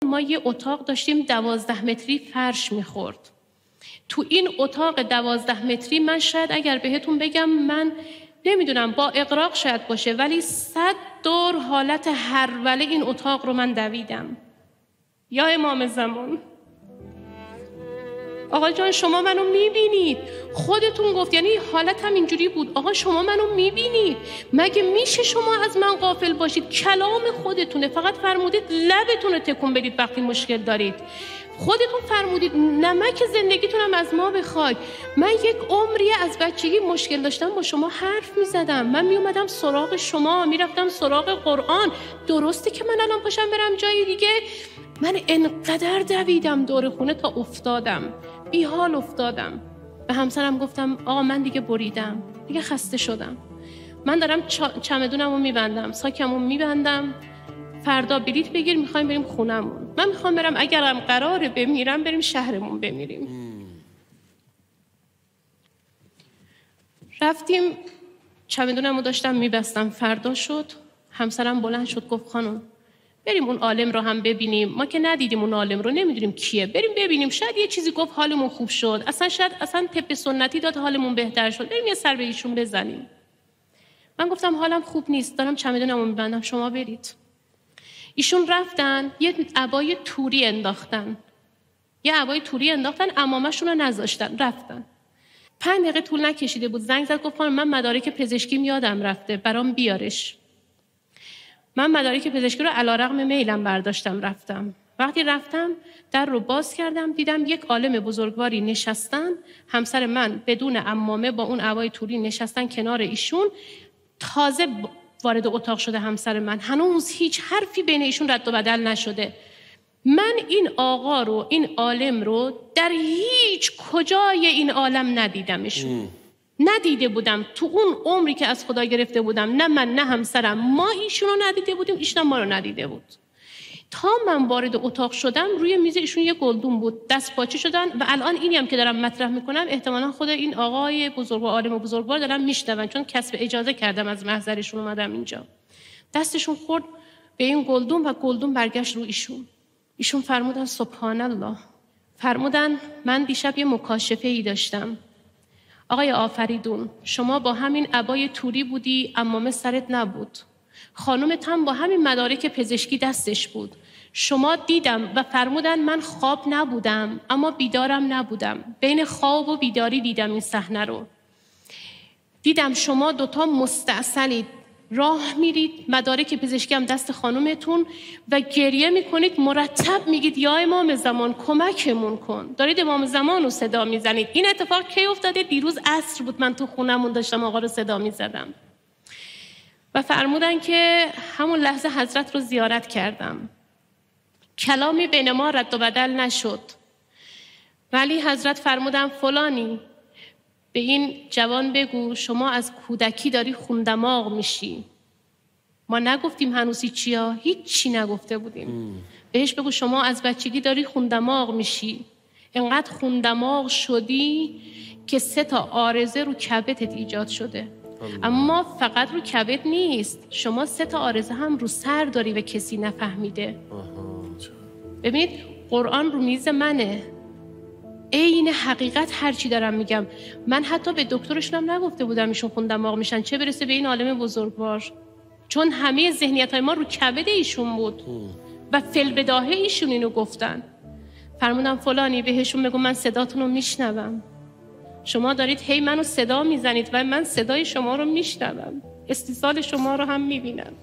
ما یه اتاق داشتیم 12 متری فرش میخورد. تو این اتاق 12 متری من شاید اگر بهتون بگم من نمیدونم با اغراق شاید باشه ولی 100 دور حالت هروله این اتاق رو من دویدم. یا امام زمان آقا جان شما منو میبینید، خودتون گفت، یعنی حالت هم اینجوری بود، آقا شما منو میبینید، مگه میشه شما از من غافل باشید؟ کلام خودتونه، فقط فرمودید لبتون رو تکون بدید وقتی مشکل دارید، خودتون فرمودید نمک زندگیتونم از ما بخواید. من یک عمری از بچگی مشکل داشتم با شما حرف میزدم، من میومدم سراغ شما، میرفتم سراغ قرآن. درسته که من الان پاشم برم جای دیگه؟ من انقدر دویدم دور خونه تا افتادم، بی حال افتادم. به همسرم گفتم آقا من دیگه بریدم، دیگه خسته شدم، من دارم چمدونمو میبندم، ساکمو میبندم، فردا بلیط بگیر میخوایم بریم خونمون، من میخوام برم، اگرم قراره بمیرم بریم شهرمون بمیریم. رفتیم، چمدونمو داشتم میبستم. فردا شد، همسرم بلند شد گفت خانم بریم اون عالم رو هم ببینیم، ما که ندیدیم اون عالم رو، نمیدونیم کیه، بریم ببینیم، شاید یه چیزی گفت حالمون خوب شد، شاید طب سنتی داد حالمون بهتر شد، بریم یه سر به ایشون بزنیم. من گفتم حالم خوب نیست، دارم چمدونمو میبندم، شما برید. ایشون رفتن یه عبای توری انداختن، عمامه‌شون رو نذاشتن، رفتن. 5 دقیقه طول نکشیده بود زنگ زد گفت من مدارک پزشکیم یادم رفته، برام بیارش. من مدارک پزشکی رو علیرغم میلم برداشتم رفتم. وقتی رفتم در رو باز کردم دیدم یک عالم بزرگواری نشستن، همسر من بدون عمامه با اون عبای توری نشستن کنار ایشون. تازه وارد اتاق شده همسر من، هنوز هیچ حرفی بین ایشون رد و بدل نشده. من این آقا رو، این عالم رو در هیچ کجای این عالم ندیدمشون. ندیده بودم تو اون عمری که از خدا گرفته بودم، نه من نه همسرم، ما ایشون رو ندیده بودیم، ایشون ما رو ندیده بود. تا من وارد اتاق شدم روی میز ایشون یه گلدون بود، دست پاچه شدن و الان اینی هم که دارم مطرح میکنم احتمالاً خود این آقای بزرگوار، عالم بزرگوار دارم میشنون، چون کسب اجازه کردم از محضرشون اومدم اینجا. دستشون خورد به این گلدون و گلدون برگشت رو ایشون. ایشون فرمودن سبحان الله، فرمودن من دیشب یه مکاشفه‌ای داشتم. آقای آفریدون، شما با همین عبای توری بودی، عمامه سرت نبود، خانومت هم با همین مدارک پزشکی دستش بود، شما دیدم و فرمودن من خواب نبودم اما بیدارم نبودم، بین خواب و بیداری دیدم این صحنه رو، دیدم شما دوتا مستعسلید، راه میرید، مدارک پزشکی هم دست خانومتون و گریه میکنید، مرتب میگید یا امام زمان کمکمون کن، دارید امام زمان رو صدا میزنید. این اتفاق کی افتاده؟ دیروز عصر بود، من تو خونمون داشتم آقا رو صدا میزدم و فرمودن که همون لحظه حضرت رو زیارت کردم، کلامی بین ما رد و بدل نشد، ولی حضرت فرمودن فلانی به این جوان بگو شما از کودکی داری خوندماغ میشی. ما نگفتیم هنوز هیچی نگفته بودیم. بهش بگو شما از بچگی داری خوندماغ میشی، انقدر خوندماغ شدی که 3 عارضه رو کبدت ایجاد شده. اما فقط رو کبد نیست، شما 3 عارضه هم رو سر داری و کسی نفهمیده. ببینید قرآن رو میز منه، عین حقیقت هر چی دارم میگم. من حتی به دکترشونم نگفته بودم ایشون خوندماغ میشن، چه برسه به این عالم بزرگوار، چون همه ذهنیت‌های ما رو کبد ایشون بود و فی‌البداهه ایشون اینو گفتن. فرمودم فلانی بهشون بگو من صداتون رو میشنوم، شما دارید هی منو صدا میزنید و من صدای شما رو میشنوم، استیصال شما رو هم میبینم.